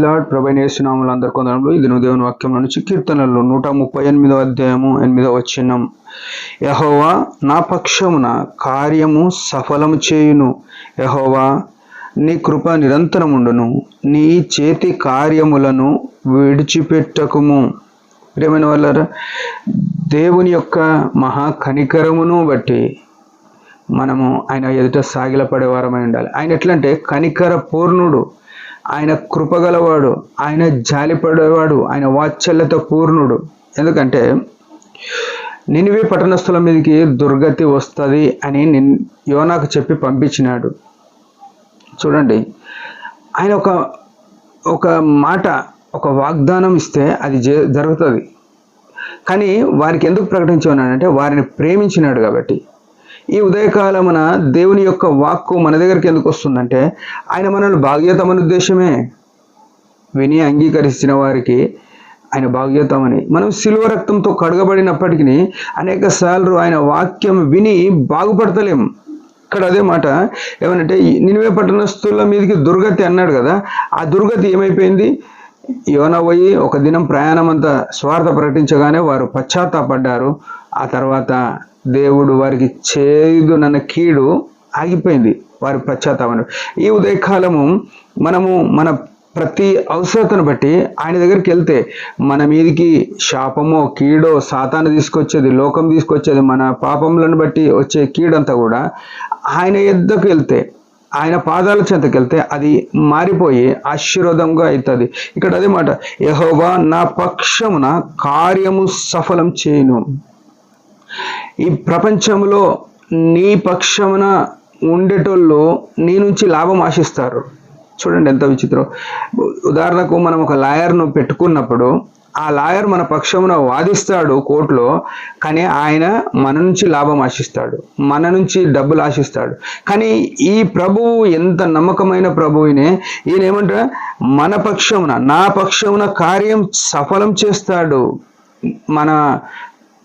Lord ప్రభు యేసునామములో అందరి కొందరంలో ఇది దేవుని వాక్యం నుంచి కీర్తనలు 138వ అధ్యాయము 8వ వచనం. యెహోవా నా పక్షమున కార్యము సఫలము చేయును. యెహోవా నీ కృప నిరంతరముండును. నీ చేతి కార్యములను విడిచిపెట్టకుము. ప్రియమైన వాళ్ళారా, దేవుని యొక్క మహా కనికరమును బట్టి మనము ఆయన ఎదుట సాగిలపడేవారమై ఉండాలి. ఆయన ఎట్లంటే కనికర పూర్ణుడు, ఆయన కృపగలవాడు, ఆయన జాలిపడేవాడు, ఆయన వాత్సల్యత పూర్ణుడు. ఎందుకంటే నినివే పట్టణస్థుల మీదకి దుర్గతి వస్తుంది అని యోనాకు చెప్పి పంపించినాడు. చూడండి, ఆయన ఒక మాట, ఒక వాగ్దానం ఇస్తే అది జరుగుతుంది. కానీ వారికి ఎందుకు ప్రకటించున్నాడంటే వారిని ప్రేమించినాడు కాబట్టి. ఈ ఉదయకాలమున దేవుని యొక్క వాక్కు మన దగ్గరికి ఎందుకు వస్తుందంటే ఆయన మనల్ని బాగ్యతమని ఉద్దేశమే. విని అంగీకరించిన వారికి ఆయన బాగ్యతమని. మనం శిలువ రక్తంతో కడగబడినప్పటికీ అనేక సార్లు ఆయన వాక్యం విని బాగుపడతలేం. ఇక్కడ అదే మాట ఏమనంటే నినివే పట్టణస్థుల మీదకి దుర్గతి అన్నాడు కదా, ఆ దుర్గతి ఏమైపోయింది? యోనా పోయి ఒక దినం ప్రయాణం అంతా స్వార్థ ప్రకటించగానే వారు పశ్చాత్తాపడ్డారు. ఆ తర్వాత దేవుడు వారికి చేదునన్న కీడు ఆగిపోయింది, వారి పశ్చాత్తాపం. ఈ ఉదయకాలము మనము మన ప్రతి అవసరతను బట్టి ఆయన దగ్గరికి వెళ్తే మన మీదికి శాపమో కీడో సాతాను తీసుకొచ్చేది, లోకం తీసుకొచ్చేది, మన పాపములను బట్టి వచ్చే కీడంతా కూడా ఆయన యొద్దకు వెళ్తే, ఆయన పాదాల చెంతకు వెళ్తే అది మారిపోయి ఆశీర్వాదంగా అవుతుంది. ఇక్కడ అదే మాట, యెహోవా నా పక్షమున కార్యము సఫలం చేయును. ఈ ప్రపంచంలో నీ పక్షమున ఉండేటోళ్ళు నీ నుంచి లాభం ఆశిస్తారు. చూడండి ఎంత విచిత్రం. ఉదాహరణకు మనం ఒక లాయర్ను పెట్టుకున్నప్పుడు ఆ లాయర్ మన పక్షమున వాదిస్తాడు కోర్టులో, కానీ ఆయన మన నుంచి లాభం ఆశిస్తాడు, మన నుంచి డబ్బులు ఆశిస్తాడు. కానీ ఈ ప్రభువు ఎంత నమ్మకమైన ప్రభువునే, ఈయన ఏమంటారు, మన పక్షమున, నా పక్షమున కార్యం సఫలం చేస్తాడు.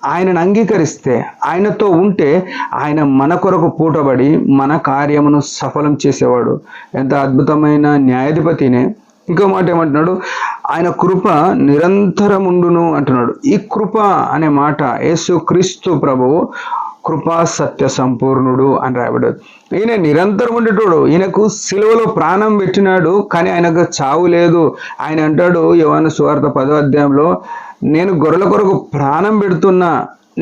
ఆయనను అంగీకరిస్తే, ఆయనతో ఉంటే ఆయన మన కొరకు పూటబడి మన కార్యమును సఫలం చేసేవాడు. ఎంత అద్భుతమైన న్యాయాధిపతినే. ఇంకో మాట ఏమంటున్నాడు, ఆయన కృప నిరంతరముండును అంటున్నాడు. ఈ కృప అనే మాట యేసు క్రీస్తు ప్రభువు కృపా సత్య సంపూర్ణుడు అని రాయబడ్డది. ఈయన నిరంతరం ఉండేటోడు. ఈయనకు సిలువలో ప్రాణం పెట్టినాడు, కానీ ఆయనకు చావు లేదు. ఆయన అంటాడు యోహాను సువార్త 10వ అధ్యాయంలో, నేను గొర్రెల కొరకు ప్రాణం పెడుతున్నా,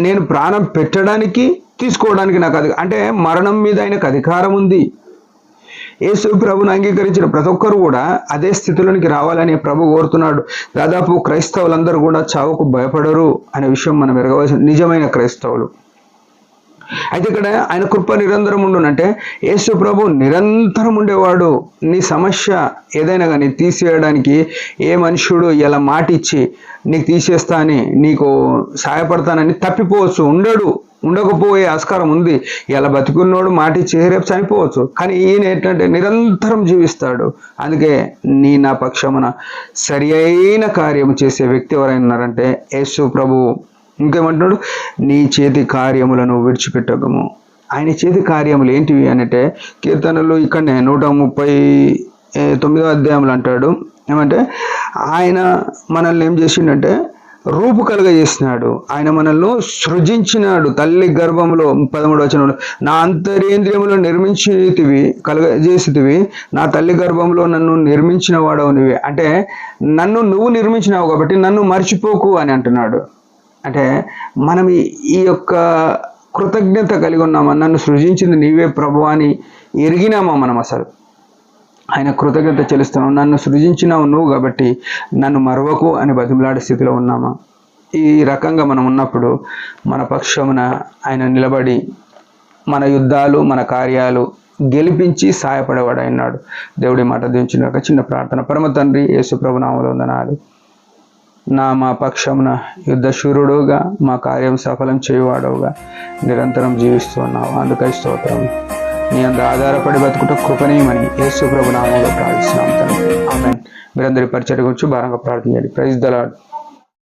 నేను ప్రాణం పెట్టడానికి తీసుకోవడానికి నాకు అంటే మరణం మీద ఆయనకు అధికారం ఉంది. యేసు ప్రభుని అంగీకరించిన ప్రతి ఒక్కరు కూడా అదే స్థితిలోనికి రావాలని ప్రభు కోరుతున్నాడు. దాదాపు క్రైస్తవులందరూ కూడా చావుకు భయపడరు అనే విషయం మనం ఎరగవలసిన నిజమైన క్రైస్తవులు. అయితే ఇక్కడ ఆయన కృప నిరంతరం ఉండునంటే యేసు ప్రభు నిరంతరం ఉండేవాడు. నీ సమస్య ఏదైనా కానీ తీసేయడానికి ఏ మనుషుడు ఇలా మాట ఇచ్చి నీకు తీసేస్తా అని, నీకు సహాయపడతానని తప్పిపోవచ్చు, ఉండకపోయే ఆస్కారం ఉంది. ఇలా బతికున్నోడు మాట ఇచ్చి రేపు చనిపోవచ్చు, కానీ ఈయన ఏంటంటే నిరంతరం జీవిస్తాడు. అందుకే నా పక్షమున సరి అయిన కార్యం చేసే వ్యక్తి ఎవరైనా ఉన్నారంటే యేసు ప్రభు. ఇంకేమంటున్నాడు, నీ చేతి కార్యములను విడిచిపెట్టకము. ఆయన చేతి కార్యములు ఏంటివి అంటే కీర్తనలు ఇక్కడనే 139వ అధ్యాయంలో అంటాడు ఏమంటే, ఆయన మనల్ని ఏం చేసిండంటే రూపు కలుగజేసినాడు. ఆయన మనల్ని సృజించినాడు తల్లి గర్భంలో. 13వ వచనంలో, నా అంతరేంద్రియములు కలుగజేసితివి, నా తల్లి గర్భంలో నన్ను నిర్మించిన వాడవు నువ్వే. అంటే నన్ను నువ్వు నిర్మించినావు కాబట్టి నన్ను మర్చిపోకు అని అంటున్నాడు. అంటే మనం ఈ యొక్క కృతజ్ఞత కలిగి ఉన్నామా, నన్ను సృజించింది నీవే ప్రభు అని ఎరిగినామా మనం? అసలు ఆయన కృతజ్ఞత చెల్లిస్తున్నాం. నన్ను సృజించినావు నువ్వు కాబట్టి నన్ను మరవకు అని బతిమలాడే స్థితిలో ఉన్నామా? ఈ రకంగా మనం ఉన్నప్పుడు మన పక్షమున ఆయన నిలబడి మన యుద్ధాలు, మన కార్యాలు గెలిపించి సహాయపడేవాడు అయినాడు. దేవుడి మాట దీవించిన ఒక చిన్న ప్రార్థన. పరమ తండ్రి, యేసు ప్రభు నామములో వందనాలు. మా పక్షమున యుద్ధశూరుడుగా, మా కార్యం సఫలం చేయువాడవుగా నిరంతరం జీవిస్తూ ఉన్నావు. అందుకై స్తోత్రం. నీ అంత ఆధారపడి బతుకుట కృపణీయమని యేసు ప్రభు నామములో ప్రార్థిస్తున్నాం తండ్రి. ఆమేన్. మీరందరి పరిచర్య గురించి భారంగా ప్రార్థన చేయండి. Praise the lord.